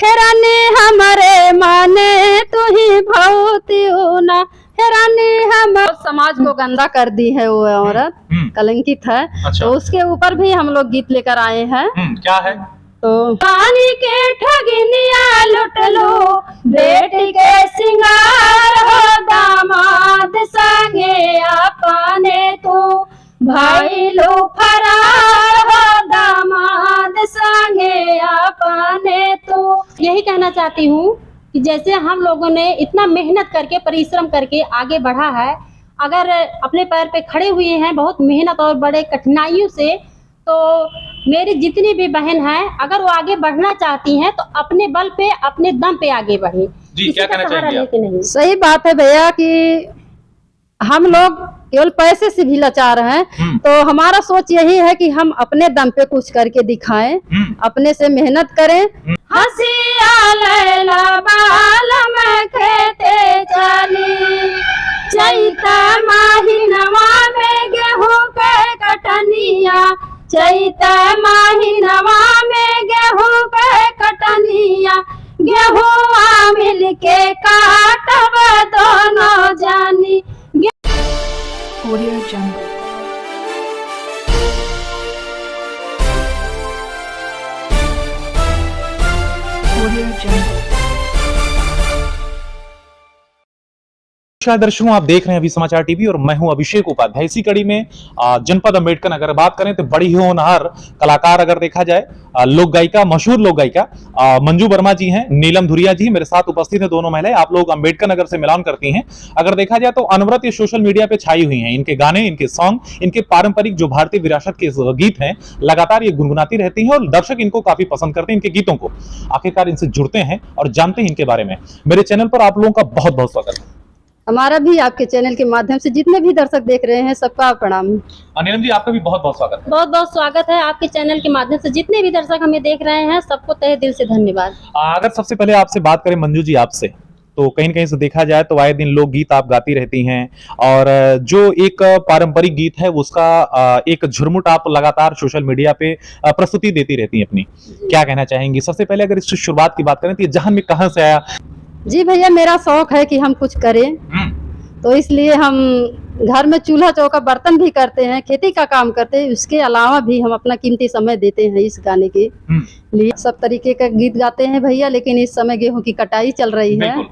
हेरानी हमारे माने तू ही भौती ना, हेरानी हम समाज को गंदा कर दी है वो औरत, कलंकित है। अच्छा। तो उसके ऊपर भी हम लोग गीत लेकर आए हैं। क्या है? तो पानी के ठगिनिया लुट लो, बेटी के सिंगार हो, दामाद संगे अपने तू भाई लो फरार हो, दामाद संगे अपने तू। यही कहना चाहती हूँ कि जैसे हम लोगों ने इतना मेहनत करके परिश्रम करके आगे बढ़ा है, अगर अपने पैर पे खड़े हुए हैं बहुत मेहनत और बड़े कठिनाइयों से, तो मेरी जितनी भी बहन हैं अगर वो आगे बढ़ना चाहती हैं तो अपने बल पे अपने दम पे आगे बढ़े। जी, क्या कहना चाहेंगे आप? नहीं। सही बात है भैया कि हम लोग केवल पैसे से भी लाचार हैं, तो हमारा सोच यही है कि हम अपने दम पे कुछ करके दिखाएं, अपने से मेहनत करें। हंसिया लैला बाल में खेते चली, चैता महीनवा में गेहूं के कटनिया, चैता महीनवा में गेहूं के कटनिया, गेहूं मिल के काटब दोनों जानी। Audio Jungle. Audio Jungle. दर्शकों, आप देख रहे हैं अभी समाचार टीवी और मैं हूं अभिषेक उपाध्याय। इसी कड़ी में जनपद अम्बेडकर नगर बात करें तो बड़ी ही होनहार कलाकार अगर देखा जाए, लोक गायिका, मशहूर लोक गायिका मंजू वर्मा जी हैं, नीलम धुरिया जी मेरे साथ उपस्थित है, दोनों महिलाएं। आप लोग अम्बेडकर नगर से मिलान करती हैं। अगर देखा जाए तो अनवरत ये सोशल मीडिया पे छाई हुई हैं। इनके गाने, इनके सॉन्ग, इनके पारंपरिक जो भारतीय विरासत के गीत हैं लगातार ये गुनगुनाती रहती हैं और दर्शक इनको काफी पसंद करते हैं, इनके गीतों को। आखिरकार इनसे जुड़ते हैं और जानते हैं इनके बारे में। मेरे चैनल पर आप लोगों का बहुत बहुत स्वागत है। हमारा भी आपके चैनल के माध्यम से जितने भी दर्शक देख रहे हैं सबका प्रणाम। नीलम जी, आपका भी बहुत बहुत स्वागत है। बहुत बहुत स्वागत है आपके चैनल के माध्यम से जितने भी दर्शक हमें देख रहे हैं, सबको तहे दिल से धन्यवाद। अगर सबसे पहले आपसे बात करें मंजू जी, आपसे तो कहीं न कहीं से देखा जाए तो आए दिन लोकगीत आप गाती रहती हैं और जो एक पारंपरिक गीत है उसका एक झुरमुट आप लगातार सोशल मीडिया पे प्रस्तुति देती रहती हैं अपनी। क्या कहना चाहेंगी? सबसे पहले अगर इस शुरुआत की बात करें तो ये जहन में कहां से आया? जी भैया, मेरा शौक है कि हम कुछ करें, तो इसलिए हम घर में चूल्हा चौका बर्तन भी करते हैं, खेती का काम करते हैं, उसके अलावा भी हम अपना कीमती समय देते हैं इस गाने के लिए। सब तरीके का गीत गाते हैं भैया, लेकिन इस समय गेहूं की कटाई चल रही है,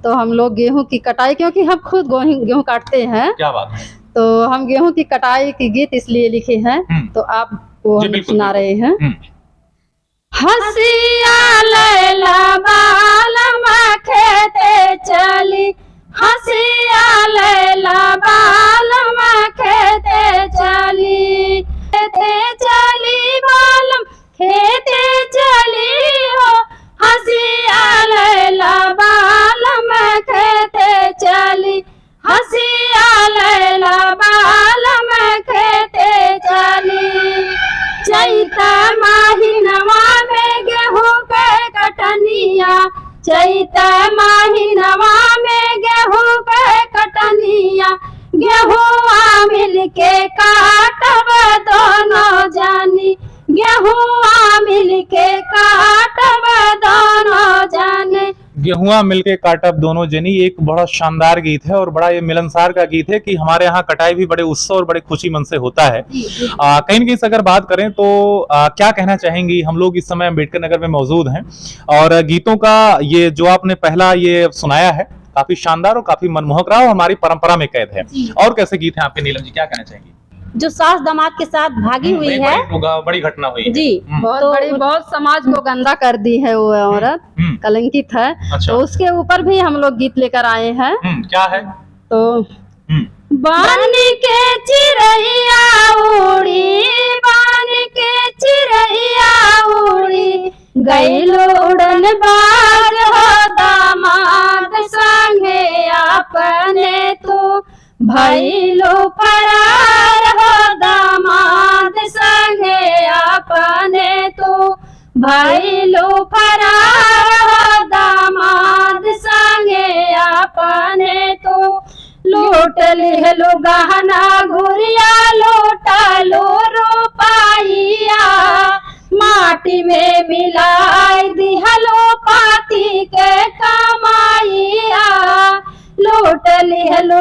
तो हम लोग गेहूं की कटाई, क्योंकि हम खुद गेहूं काटते हैं। क्या बात है। तो हम गेहूं की कटाई की गीत इसलिए लिखे हैं, तो आपको हम सुना रहे हैं। हंसिया लैला बाल में खेते चली, हंसिया लैला बाल में खेते चली, खेते चली बालम खेते चली हो, हंसिया लैला बाल में खेते चली, हंसिया लैला बाल में खेते चली, चैता महीनवा में गेहूं के कटनिया, चैता महीनवा में गेहूं के कटनिया, गेहूं मिल के काटब दोनों जानी, गेहूं मिल के काटब दोनों जाने। गेहुआ मिलके काटब दोनों जनी एक बड़ा शानदार गीत है और बड़ा ये मिलनसार का गीत है कि हमारे यहाँ कटाई भी बड़े उत्सव और बड़े खुशी मन से होता है। कहीं न कहीं से अगर बात करें तो क्या कहना चाहेंगी? हम लोग इस समय अम्बेडकर नगर में मौजूद हैं और गीतों का ये जो आपने पहला ये सुनाया है काफी शानदार और काफी मनमोहक रहा और हमारी परंपरा में कैद है। और कैसे गीत हैं आपके नीलम जी, क्या कहना चाहेंगी? जो सास दामाद के साथ भागी हुई है, बड़ी घटना हुई है। जी, बहुत बड़ी, बहुत समाज को गंदा कर दी है वो औरत, कलंकित है। अच्छा। तो उसके ऊपर भी हम लोग गीत लेकर आए हैं। क्या है? तो बान के चिरैया उड़ी, बान के चिरैया उड़ी, गैलो उड़न बाज हो, दामाद संगे अपने तू भैलो फरार हो, दामाद संगे अपने तू भैलो फरार हो, दामाद संगे अपने तू लूट लिहलो गहना घुरिया, लूटा लो रुपैया, माटी में मिलाई दिहलो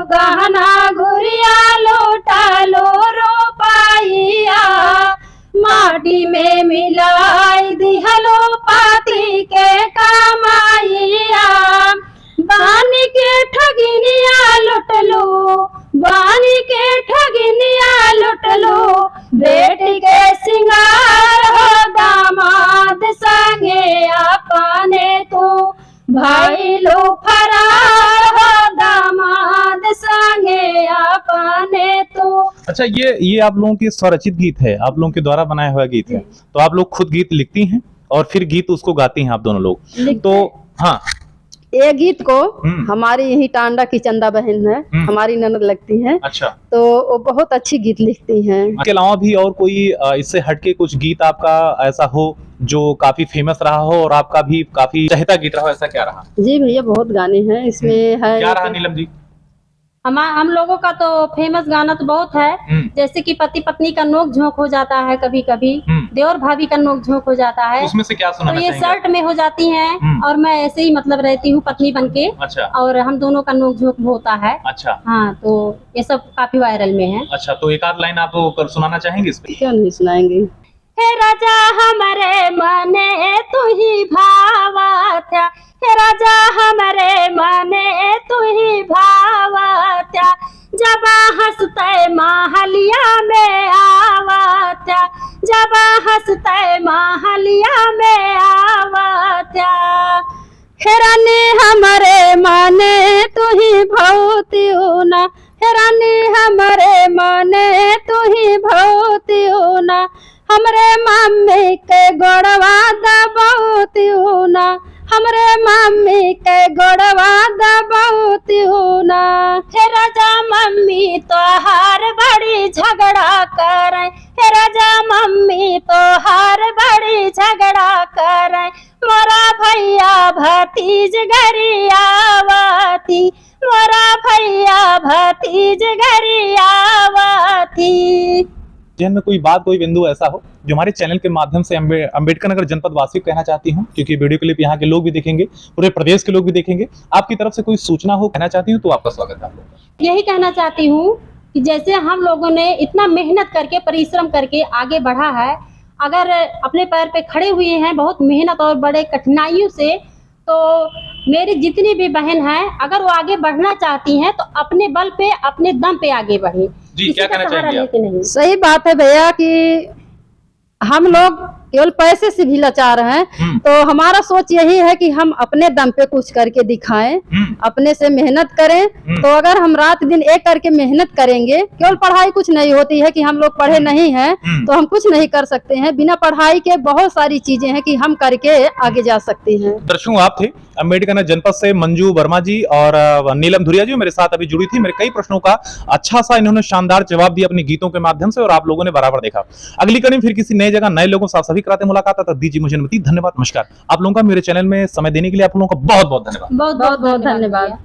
गहना गुड़िया लूटा लो रुपया, माटी में मिलाई दिहलो पाती के कमाइया, बानी के ठगिनिया लुट लो, बानी के ठगिनिया लुट लो, बेटी के सिंगार हो दामाद संगे अपने तू, भाई लो फरार हो दामाद संगे अपने तू। अच्छा, ये आप लोगों की स्वरचित गीत है, आप लोगों के द्वारा बनाया हुआ गीत है, तो आप लोग खुद गीत लिखती हैं और फिर गीत उसको गाती हैं आप दोनों लोग? तो हाँ, ये गीत को हमारी यही टांडा की चंदा बहन है, हमारी ननद लगती है। अच्छा, तो वो बहुत अच्छी गीत लिखती हैं। इसके अलावा भी और कोई इससे हटके कुछ गीत आपका ऐसा हो जो काफी फेमस रहा हो और आपका भी काफी चहेता गीत रहा हो, ऐसा क्या रहा? जी भैया, बहुत गाने हैं इसमें है। क्या रहा नीलम जी? हम लोगों का तो फेमस गाना तो बहुत है, जैसे कि पति पत्नी का नोक झोंक हो जाता है, कभी कभी देवर भाभी का नोक झोंक हो जाता है। उसमें से क्या सुनाना तो ये चाहेंगे? शर्ट में हो जाती हैं और मैं ऐसे ही मतलब रहती हूँ पत्नी बनके। अच्छा, और हम दोनों का नोक झोंक होता है। अच्छा, हाँ, तो ये सब काफी वायरल में है। अच्छा, तो एक आध लाइन आप सुनाना चाहेंगे इस पे? क्यों नहीं सुनाएंगे। हे राजा हमरे मने तू ही भावत्या, हे राजा हमरे मने तू ही भावत्या, जब हंसते महलिया में आवत्या, जब हंसते महलिया में आवत्या, हे रानी हमरे मने तू ही भौतियो ना, हे रानी हमरे मने तू ही भौतियो ना, हमरे मम्मी के गोड़वा दबावतियो ना, हमरे मम्मी के गोड़वा दबावतियो ना, हे राजा मम्मी तोहार बड़ी झगड़ा करे, हे राजा मम्मी तोहार बड़ी झगड़ा करे, मोरा भैया भतीज गरियावती, मोरा भैया भतीज गरियावती। जहन में कोई बात, कोई बिंदु ऐसा हो जो हमारे चैनल के माध्यम से अम्बेडकर नगर जनपद वासी को कहना चाहती हूँ, क्योंकि वीडियो क्लिप यहाँ के लोग भी देखेंगे, पूरे प्रदेश के लोग भी देखेंगे, आपकी तरफ से कोई सूचना हो कहना चाहती हूँ तो आपका स्वागत है। आप लोग यही कहना चाहती हूँ कि जैसे हम लोगों ने इतना मेहनत करके परिश्रम करके आगे बढ़ा है, अगर अपने पैर पे खड़े हुए हैं बहुत मेहनत और बड़े कठिनाइयों से, तो मेरी जितनी भी बहन हैं अगर वो आगे बढ़ना चाहती हैं तो अपने बल पे अपने दम पे आगे बढ़े। जी, क्या कहना चाहेंगे आप? नहीं। सही बात है भैया कि हम लोग केवल पैसे से भी लाचार हैं, तो हमारा सोच यही है कि हम अपने दम पे कुछ करके दिखाएं, अपने से मेहनत करें। तो अगर हम रात दिन एक करके मेहनत करेंगे, केवल पढ़ाई कुछ नहीं होती है कि हम लोग पढ़े नहीं हैं तो हम कुछ नहीं कर सकते हैं। बिना पढ़ाई के बहुत सारी चीजें हैं कि हम करके आगे जा सकते हैं। दर्शकों, आप थे अम्बेडकर नगर जनपद से मंजू वर्मा जी और नीलम धुरिया जी मेरे साथ अभी जुड़ी थी। मेरे कई प्रश्नों का अच्छा सा इन्होंने शानदार जवाब दिया अपने गीतों के माध्यम से और आप लोगों ने बराबर देखा। अगली कड़ी फिर किसी नए जगह नए लोगों से सभी कराते मुलाकात। तब दीजिए मुझे अनुमति। धन्यवाद, नमस्कार। आप लोगों का मेरे चैनल में समय देने के लिए आप लोगों का बहुत बहुत धन्यवाद। बहुत बहुत धन्यवाद।